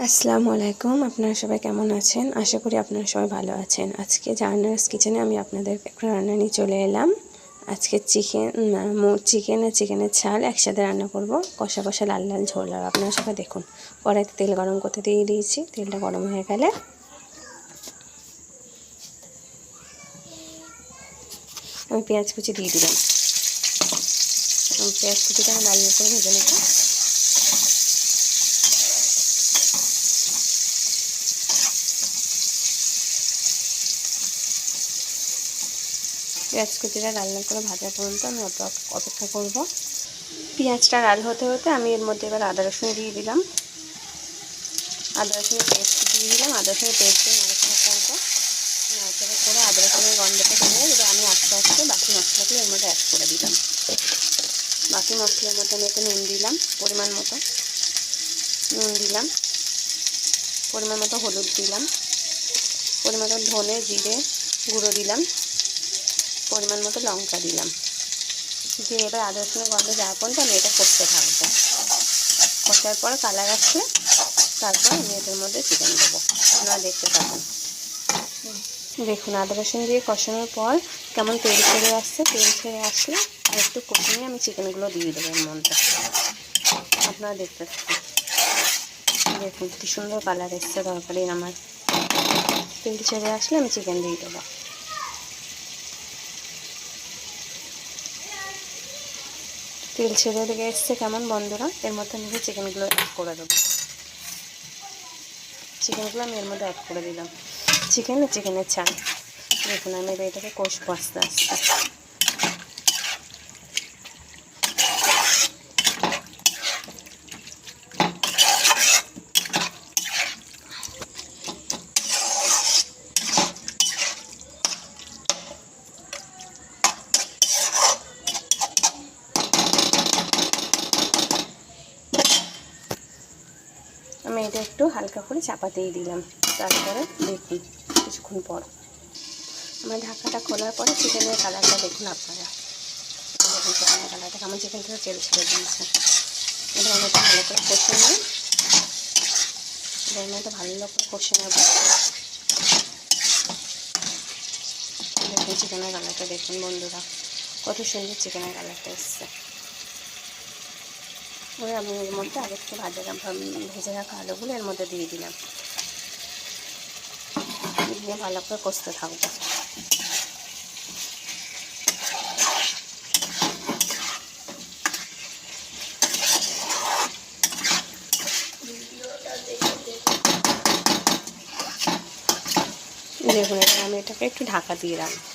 আসসালামু আলাইকুম। আপনারা সবাই কেমন আছেন? আশা করি আপনারা সবাই ভালো আছেন। আজকে জাহানারাস কিচেনে আমি আপনাদের একটা রান্না নিয়ে চলে এলাম। আজকে চিকেন আর চিকেনের ছাল একসাথে রান্না করব, কষা কষা লাল লাল ঝোল। আর আপনারা সবাই দেখুন, কড়াইতে তেল গরম করতে দিয়ে দিয়েছি। তেলটা গরম হয়ে গেলে আমি পেঁয়াজ কুচি দিয়ে দিলাম। পেঁয়াজ কুচিটা আমি লাল লাল করে ভেজে নেব। পেঁয়াজ কুচিটা লাল লাল করে ভাজা পর্যন্ত আমি অপেক্ষা করব। পেঁয়াজটা লাল হতে হতে আমি এর মধ্যে এবার আদা রসুন দিয়ে দিলাম। আদা রসুনের পেস্ট দিয়ে দিলাম। আদা রসুনের পেস্ট দিয়ে নাড়াচাড়া করবো। নাড়াচাড়া করে আদা রসুনের গন্ধটা চলে এবার আমি আস্তে আস্তে বাকি মশলাগুলো এর মধ্যে অ্যাড করে দিলাম। বাকি মশলার মধ্যে আমি একটু নুন দিলাম, পরিমাণ মতো নুন দিলাম, পরিমাণ মতো হলুদ দিলাম, পরিমাণ মতো ধনে জিরে গুঁড়ো দিলাম, পরিমাণ মতো লঙ্কা দিলাম। দিয়ে এবার আদা রসুনের গন্ধ যাওয়া পর্যন্ত আমি এটা কষতে থাকবো। কষার পর কালার আসলে তারপর আমি এটার মধ্যে চিকেন দেবো। আপনারা দেখতে পাবেন। দেখুন, আদা রসুন দিয়ে কষানোর পর কেমন তেল ছেড়ে আসছে। তেল ছেড়ে আসলে আর একটু কষে নিয়ে আমি চিকেনগুলো দিয়ে দেবো এর মধ্যে। আপনারা দেখতে থাকুন। দেখুন কি সুন্দর কালার এসছে তরকারি আমার। তেল ছেড়ে আসলে আমি চিকেন দিয়ে দেবো। তেল ছেড়ে লেগে এসছে কেমন বন্ধুরা। এর মধ্যে আমি চিকেনগুলো অ্যাড করে দেবো। চিকেনগুলো আমি এর মধ্যে অ্যাড করে দিলাম। চিকেন আর চিকেনের ছাল। দেখুন আমি এটাকে কষবো আস্তে আস্তে। আমি এটা একটু হালকা করে চাপা দিয়ে দিলাম। তারপরে দেখুন কিছুক্ষণ পর আমার ঢাকাটা খোলার পরে চিকেনের কালারটা দেখুন আপনারা। দেখুন চিকেনের কালারটা কেমন, চিকেনটা তেল ছেড়ে দিয়েছে। এটা আমি একটু ভালো করে কষে নিই। এটা আমি একটু ভালো করে কষে নেব। দেখুন চিকেনের কালারটা দেখুন বন্ধুরা, কত সুন্দর চিকেনের কালারটা এসছে। ওই আমি এর মধ্যে আগে থেকে ভেজে রাখা আলুগুলো এর মধ্যে দিয়ে দিলাম। দিয়ে ভালো করে কষতে থাকবো। দেখুন এবার আমি এটাকে একটু ঢাকা দিয়ে রাখবো।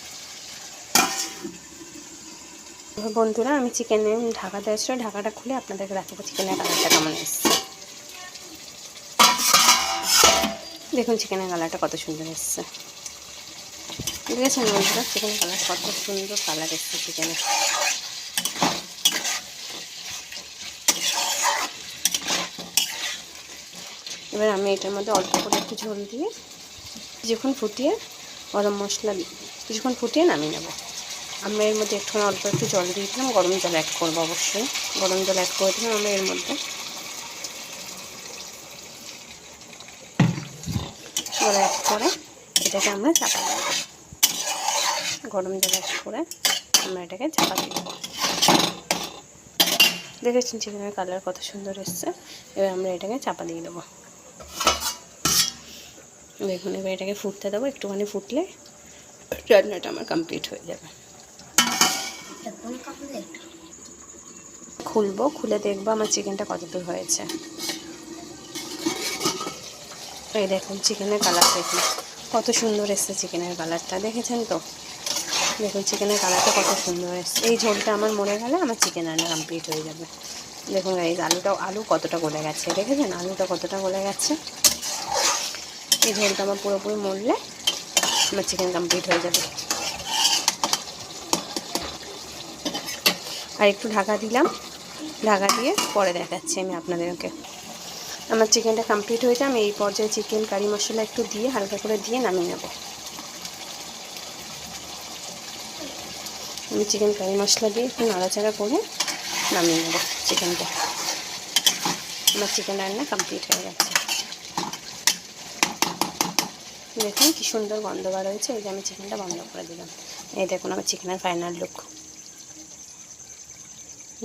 বন্ধুরা আমি চিকেনে ঢাকা দেওয়ার সময় ঢাকাটা খুলে আপনাদেরকে দেখাবো চিকেনের কালারটা কেমন এসছে। দেখুন চিকেনের কালারটা কত সুন্দর এসছে। দেখেছেন বন্ধুরা চিকেনের কালার কত সুন্দর কালার এসছে চিকেনের। এবার আমি এটার মধ্যে অল্প করে একটু ঝোল দিয়ে কিছুক্ষণ ফুটিয়ে গরম মশলা কিছুক্ষণ ফুটিয়ে নামিয়ে নেব। আমরা এর মধ্যে একটু অল্প একটু জল দিয়ে দিলাম। গরম জল অ্যাড করবো অবশ্যই। গরম জল অ্যাড করে দিলাম আমরা এর মধ্যে। জল অ্যাড করে এটাকে আমরা চাপা দেব। গরম জল অ্যাড করে আমরা এটাকে চাপা দিয়ে দেবো। দেখেছেন চিকেনের কালার কত সুন্দর এসছে। এবার আমরা এটাকে চাপা দিয়ে দেবো। দেখুন এবার এটাকে ফুটতে দেবো। একটুখানি ফুটলে রান্নাটা আমার কমপ্লিট হয়ে যাবে। খুলবো, খুলে দেখবো আমার চিকেনটা কতদূর হয়েছে। এই দেখুন চিকেনের কালার দেখুন কত সুন্দর এসছে চিকেনের কালারটা। দেখেছেন তো? দেখুন চিকেনের কালারটা কত সুন্দর এসছে। এই ঝোলটা আমার মরে গেলে আমার চিকেন রান্না কমপ্লিট হয়ে যাবে। দেখুন এই আলু কতটা গলে গেছে। দেখেছেন আলুটা কতটা গলে গেছে। এই ঝোলটা আমার পুরোপুরি মরলে আমার চিকেন কমপ্লিট হয়ে যাবে। আর একটু ঢাকা দিলাম। ঢাকা দিয়ে পরে দেখাচ্ছি আমি আপনাদেরকে। আমার চিকেনটা কমপ্লিট হয়েছে। আমি এই পর্যায়ে চিকেন কারি মশলা একটু দিয়ে হালকা করে দিয়ে নামিয়ে নেব। আমি চিকেন কারি মশলা দিয়ে একটু নাড়াচাড়া করে নামিয়ে নেব চিকেনটা। আমার চিকেন রান্না কমপ্লিট হয়ে গেছে। দেখুন কি সুন্দর গন্ধ বার হয়েছে। এই যে আমি চিকেনটা বন্ধ করে দিলাম। এই দেখুন আমার চিকেনের ফাইনাল লুক।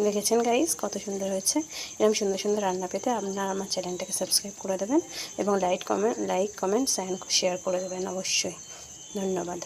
দেখেছেন গাইস কত সুন্দর হয়েছে। এরকম সুন্দর সুন্দর রান্না পেতে আপনারা আমার চ্যানেলটাকে সাবস্ক্রাইব করে দেবেন এবং লাইক কমেন্টস অ্যান্ড শেয়ার করে দেবেন অবশ্যই। ধন্যবাদ।